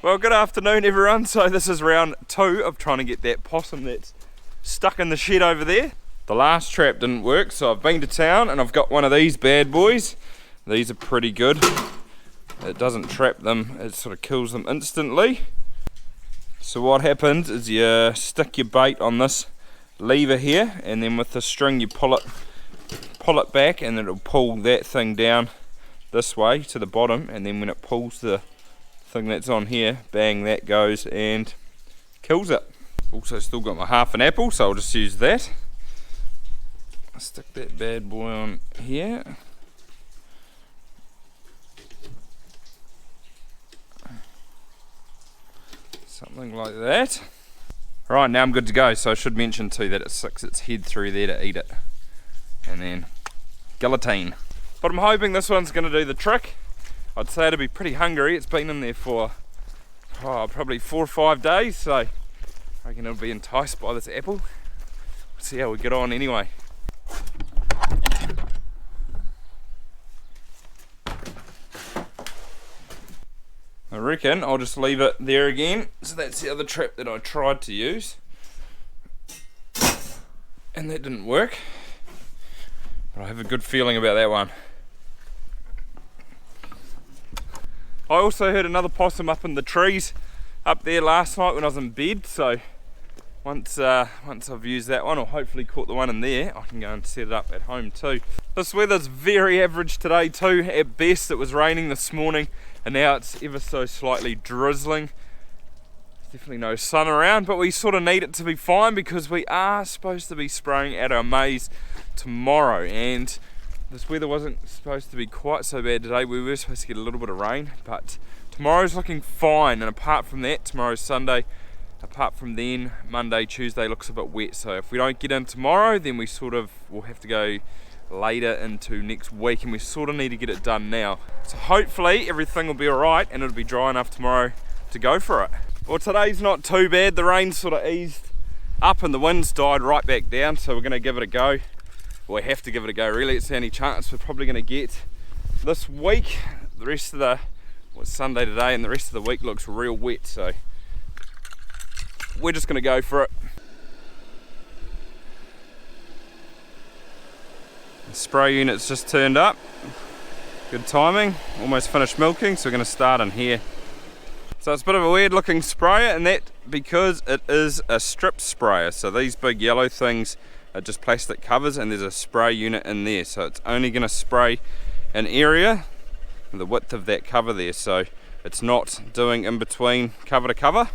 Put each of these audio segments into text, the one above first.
Well, good afternoon everyone. So this is round 2 of trying to get that possum that's stuck in the shed over there. The last trap didn't work, so I've been to town and I've got one of these bad boys. These are pretty good. It doesn't trap them, it sort of kills them instantly. So what happens is you stick your bait on this lever here, and then with the string you pull it back, and it'll pull that thing down this way to the bottom, and then when it pulls the thing that's on here, bang, that goes and kills it. Also still got my half an apple, so I'll just use that. I'll stick that bad boy on here. Something like that. Right, now I'm good to go. So I should mention too that it sticks its head through there to eat it, and then guillotine. But I'm hoping this one's going to do the trick. I'd say it'll be pretty hungry. It's been in there for probably 4 or 5 days, so I reckon it'll be enticed by this apple. We'll see how we get on anyway. I reckon I'll just leave it there again. So that's the other trap that I tried to use, and that didn't work, but I have a good feeling about that one. I also heard another possum up in the trees up there last night when I was in bed, so once I've used that one, or hopefully caught the one in there, I can go and set it up at home too. This weather's very average today too. At best it was raining this morning, and now it's ever so slightly drizzling. There's definitely no sun around, but we sort of need it to be fine because we are supposed to be spraying at our maize tomorrow, and this weather wasn't supposed to be quite so bad today. We were supposed to get a little bit of rain, but tomorrow's looking fine, and apart from that, tomorrow's Sunday, apart from then, Monday, Tuesday looks a bit wet, so if we don't get in tomorrow, then we sort of will have to go later into next week, and we sort of need to get it done now. So hopefully everything will be alright and it'll be dry enough tomorrow to go for it. Well, today's not too bad. The rain sort of eased up and the winds died right back down, so we're going to give it a go. Well, we have to give it a go really. It's the only chance we're probably going to get this week. The rest of the, well, it's Sunday today, and the rest of the week looks real wet, so we're just going to go for it. The spray unit's just turned up. Good timing. Almost finished milking, so we're going to start in here. So it's a bit of a weird looking sprayer, and that because it is a strip sprayer. So these big yellow things are just plastic covers, and there's a spray unit in there, so it's only going to spray an area the width of that cover there, so it's not doing in between cover to cover.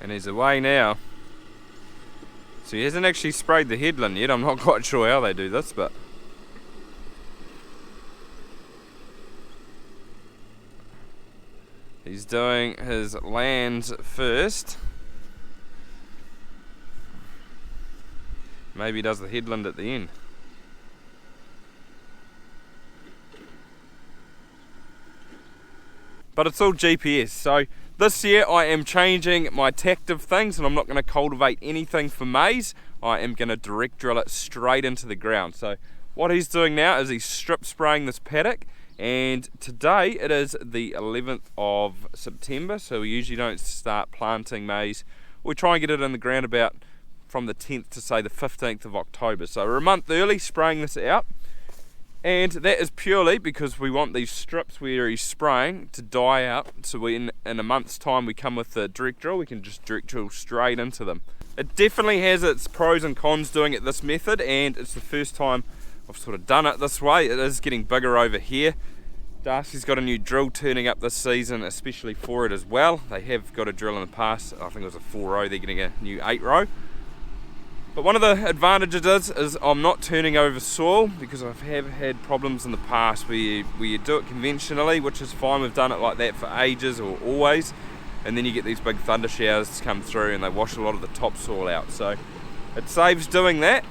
And he's away now. So he hasn't actually sprayed the headland yet. I'm not quite sure how they do this, but he's doing his lands first. Maybe he does the headland at the end. But it's all GPS. So this year I am changing my tact of things, and I'm not going to cultivate anything for maize. I am going to direct drill it straight into the ground. So what he's doing now is he's strip spraying this paddock. And today it is the 11th of September, so we usually don't start planting maize. We try and get it in the ground about from the 10th to say the 15th of October. So we're a month early spraying this out, and that is purely because we want these strips where he's spraying to die out, so in a month's time we come with the direct drill, we can just direct drill straight into them. It definitely has its pros and cons doing it this method, and it's the first time I've sort of done it this way. It is getting bigger over here. Darcy's got a new drill turning up this season, especially for it as well. They have got a drill in the past, I think it was a 4-row, they're getting a new 8-row. But one of the advantages is I'm not turning over soil, because I have had problems in the past where you do it conventionally, which is fine, we've done it like that for ages or always, and then you get these big thunder showers come through and they wash a lot of the topsoil out. So it saves doing that.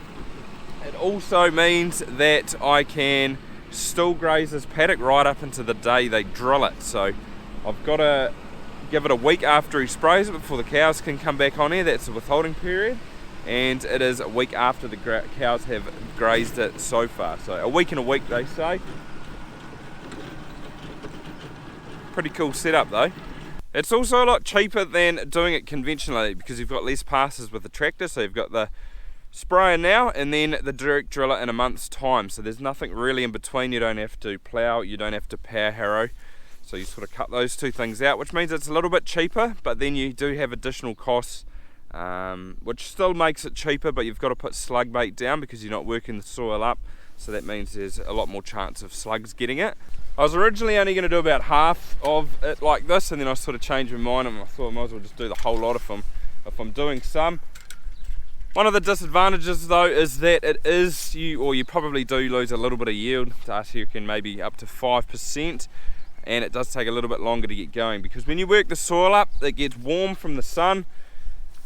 It also means that I can still graze this paddock right up into the day they drill it. So I've got to give it a week after he sprays it before the cows can come back on here. That's the withholding period. and it is a week after the cows have grazed it so far. So a week and a week, they say. Pretty cool setup though. It's also a lot cheaper than doing it conventionally because you've got less passes with the tractor. So you've got the sprayer now and then the direct driller in a month's time. So there's nothing really in between. You don't have to plough, you don't have to power harrow. So you sort of cut those two things out, which means it's a little bit cheaper, but then you do have additional costs, which still makes it cheaper, but you've got to put slug bait down because you're not working the soil up. So that means there's a lot more chance of slugs getting it. I was originally only going to do about half of it like this, and then I sort of changed my mind and I thought I might as well just do the whole lot if I'm doing some. One of the disadvantages though is that you probably do lose a little bit of yield. You reckon maybe up to 5%. And it does take a little bit longer to get going because when you work the soil up, it gets warm from the sun,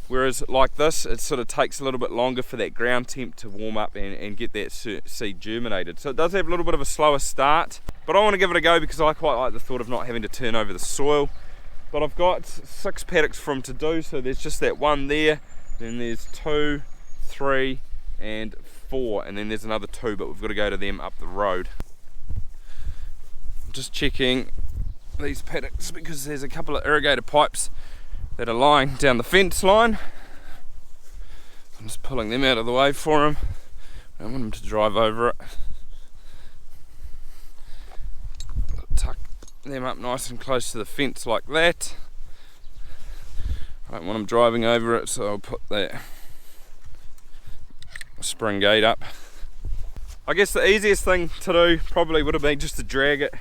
whereas like this, it sort of takes a little bit longer for that ground temp to warm up and get that seed germinated. So it does have a little bit of a slower start, but I want to give it a go because I quite like the thought of not having to turn over the soil. But I've got 6 paddocks for them to do, so there's just that one there, then there's 2, 3 and 4, and then there's another 2, but we've got to go to them up the road. Just checking these paddocks because there's a couple of irrigator pipes that are lying down the fence line. I'm just pulling them out of the way for them. I don't want them to drive over it. Tuck them up nice and close to the fence like that. I don't want them driving over it, so I'll put that spring gate up. I guess the easiest thing to do probably would have been just to drag it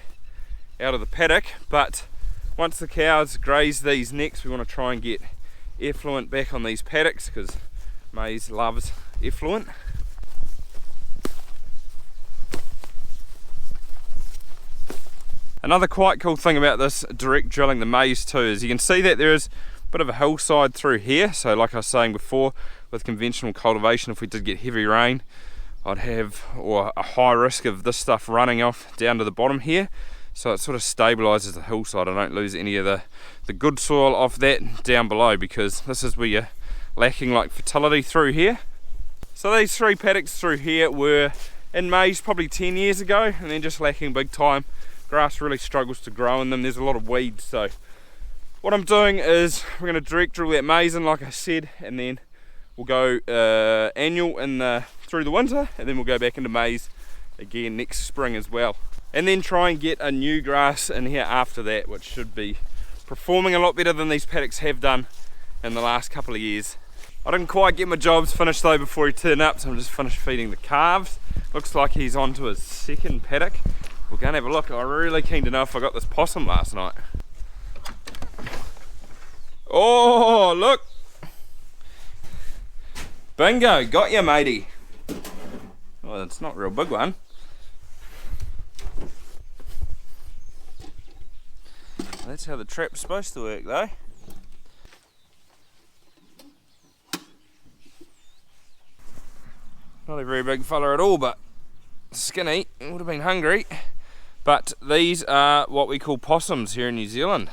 out of the paddock, but once the cows graze these next, we want to try and get effluent back on these paddocks because maize loves effluent. Another quite cool thing about this direct drilling the maize too is you can see that there is a bit of a hillside through here. So like I was saying before, with conventional cultivation, if we did get heavy rain, I'd have a high risk of this stuff running off down to the bottom here. So it sort of stabilises the hillside. I don't lose any of the good soil off that down below because this is where you're lacking like fertility through here. So these 3 paddocks through here were in maize probably 10 years ago and then just lacking big time. Grass really struggles to grow in them. There's a lot of weeds. So what I'm doing is we're going to direct drill that maize in like I said, and then we'll go annual through the winter, and then we'll go back into maize again next spring as well. And then try and get a new grass in here after that, which should be performing a lot better than these paddocks have done in the last couple of years. I didn't quite get my jobs finished though before he turned up, so I'm just finished feeding the calves. Looks like he's on to his second paddock. We're going to have a look. I'm really keen to know if I got this possum last night. Oh, look! Bingo, got you, matey. Well, it's not a real big one. That's how the trap's supposed to work though. Not a very big fella at all, but skinny. Would have been hungry. But these are what we call possums here in New Zealand,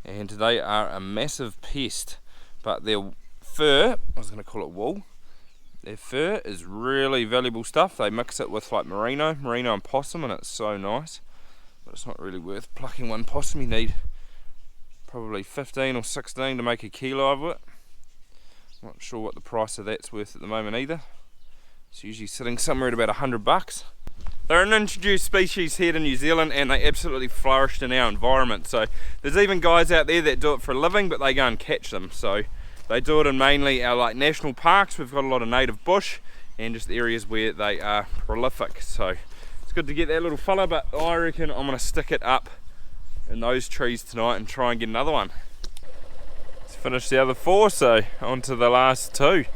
and they are a massive pest. But their fur, I was going to call it wool, their fur is really valuable stuff. They mix it with like merino and possum, and it's so nice. But it's not really worth plucking one possum. You need probably 15 or 16 to make a kilo of it. Not sure what the price of that's worth at the moment either. It's usually sitting somewhere at about $100. They're an introduced species here in New Zealand, and they absolutely flourished in our environment. So there's even guys out there that do it for a living, but they go and catch them. So they do it in mainly our like national parks. We've got a lot of native bush and just areas where they are prolific. So good to get that little fella, but I reckon I'm going to stick it up in those trees tonight and try and get another one. Let's finish the other 4, so on to the last 2.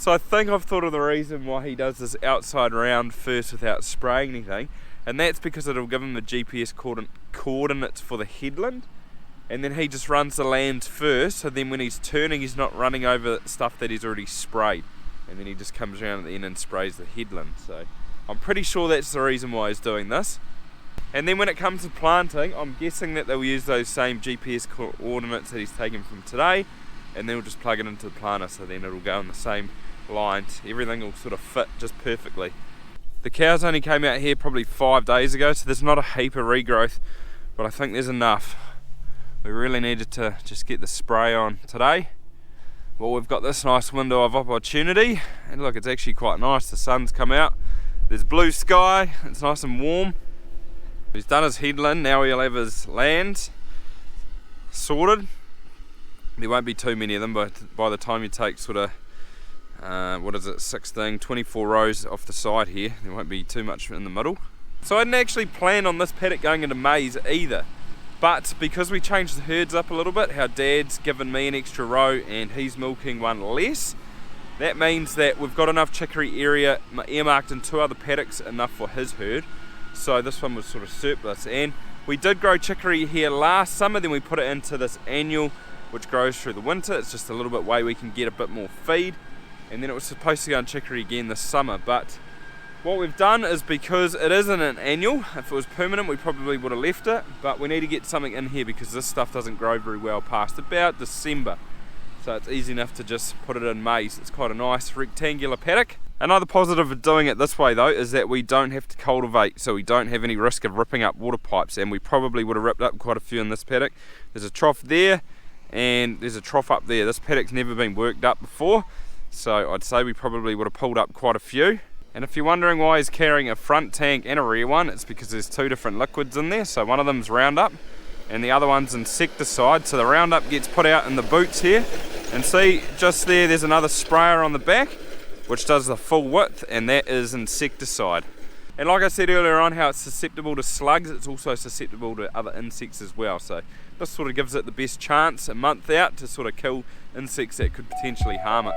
So I think I've thought of the reason why he does this outside round first without spraying anything, and that's because it'll give him the GPS coordinates for the headland, and then he just runs the land first, so then when he's turning he's not running over stuff that he's already sprayed, and then he just comes around at the end and sprays the headland. So I'm pretty sure that's the reason why he's doing this. And then when it comes to planting, I'm guessing that they'll use those same GPS coordinates that he's taken from today, and then we'll just plug it into the planter, so then it'll go in the same lines. Everything will sort of fit just perfectly. The cows only came out here probably 5 days ago, so there's not a heap of regrowth, but I think there's enough. We really needed to just get the spray on today. Well, we've got this nice window of opportunity, and look, it's actually quite nice. The sun's come out, there's blue sky, it's nice and warm. He's done his headland, now he'll have his land sorted. There won't be too many of them, but by the time you take sort of 24 rows off the side here, there won't be too much in the middle. So I didn't actually plan on this paddock going into maize either, but because we changed the herds up a little bit, how Dad's given me an extra row and he's milking one less, that means that we've got enough chicory area earmarked in 2 other paddocks, enough for his herd. So this one was sort of surplus, and we did grow chicory here last summer, then we put it into this annual which grows through the winter. It's just a little bit way we can get a bit more feed, and then it was supposed to go on chicory again this summer. But what we've done is, because it isn't an annual, if it was permanent we probably would have left it, but we need to get something in here because this stuff doesn't grow very well past about December, so it's easy enough to just put it in maize. It's quite a nice rectangular paddock. Another positive of doing it this way though is that we don't have to cultivate, so we don't have any risk of ripping up water pipes, and we probably would have ripped up quite a few in this paddock. There's a trough there and there's a trough up there. This paddock's never been worked up before, so I'd say we probably would have pulled up quite a few. And if you're wondering why he's carrying a front tank and a rear one, it's because there's 2 different liquids in there. So one of them's Roundup and the other one's insecticide. So the Roundup gets put out in the boots here, and see just there's another sprayer on the back which does the full width, and that is insecticide. And like I said earlier on, how it's susceptible to slugs, it's also susceptible to other insects as well. So this sort of gives it the best chance a month out to sort of kill insects that could potentially harm it.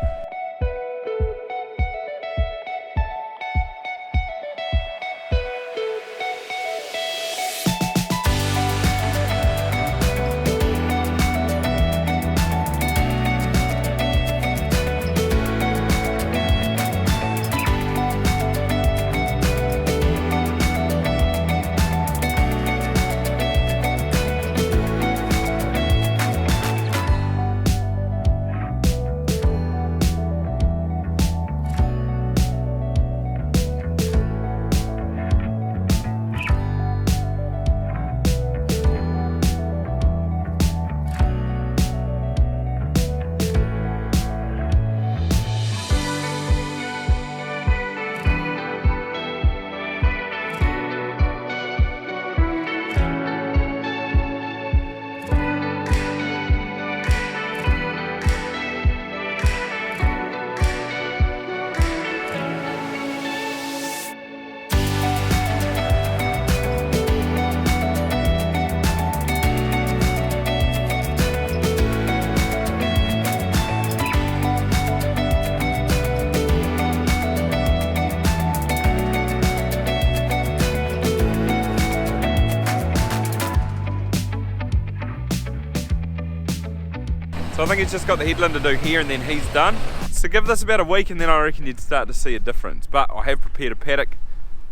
So I think he's just got the headland to do here and then he's done. So give this about a week and then I reckon you'd start to see a difference. But I have prepared a paddock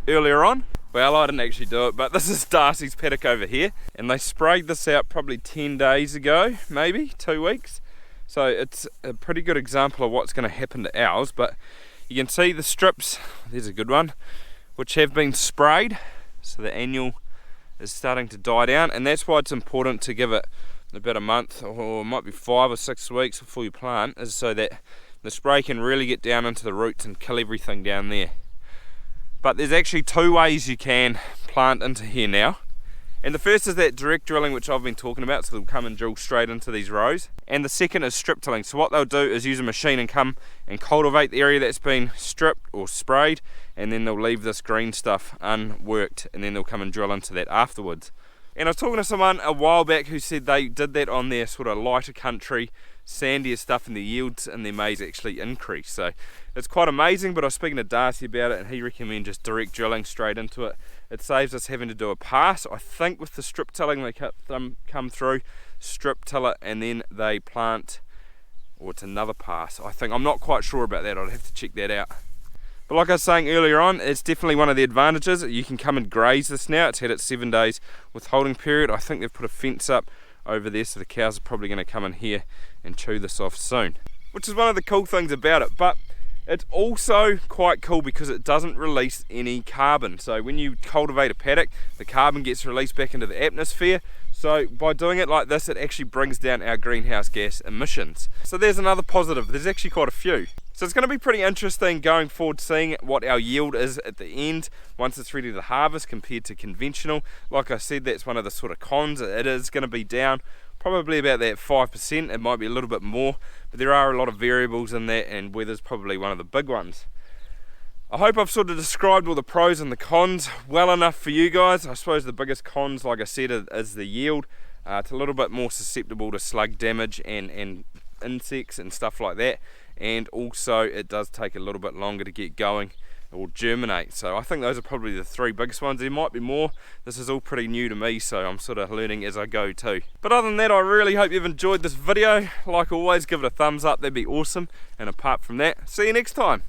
earlier on. Well, I didn't actually do it, but this is Darcy's paddock over here. And they sprayed this out probably 10 days ago, maybe 2 weeks. So it's a pretty good example of what's going to happen to ours. But you can see the strips, there's a good one, which have been sprayed. So the annual is starting to die down, and that's why it's important to give it about a month, or it might be 5 or 6 weeks before you plant, is so that the spray can really get down into the roots and kill everything down there. But there's actually 2 ways you can plant into here now. And the first is that direct drilling, which I've been talking about, so they'll come and drill straight into these rows. And the second is strip tilling. So what they'll do is use a machine and come and cultivate the area that's been stripped or sprayed, and then they'll leave this green stuff unworked, and then they'll come and drill into that afterwards. And I was talking to someone a while back who said they did that on their sort of lighter country sandier stuff and the yields in their maize actually increase. So it's quite amazing, but I was speaking to Darcy about it and he recommended just direct drilling straight into it. It saves us having to do a pass. I think with the strip tilling they come through, strip till it and then they plant, or it's another pass. I'm not quite sure about that, I'd have to check that out. But like I was saying earlier on, it's definitely one of the advantages. You can come and graze this now. It's had its 7 days withholding period. I think they've put a fence up over there, so the cows are probably going to come in here and chew this off soon, which is one of the cool things about it. But it's also quite cool because it doesn't release any carbon. So when you cultivate a paddock, the carbon gets released back into the atmosphere. So by doing it like this, it actually brings down our greenhouse gas emissions. So there's another positive. There's actually quite a few. So it's going to be pretty interesting going forward, seeing what our yield is at the end once it's ready to harvest compared to conventional. Like I said, that's one of the sort of cons. It is going to be down probably about that 5%. It might be a little bit more, but there are a lot of variables in that, and weather's probably one of the big ones. I hope I've sort of described all the pros and the cons well enough for you guys. I suppose the biggest cons, like I said, is the yield. It's a little bit more susceptible to slug damage and insects and stuff like that. And also it does take a little bit longer to get going or germinate. So I think those are probably the 3 biggest ones. There might be more. This is all pretty new to me, so I'm sort of learning as I go too. But other than that, I really hope you've enjoyed this video. Like always, give it a thumbs up, that'd be awesome. And apart from that, see you next time.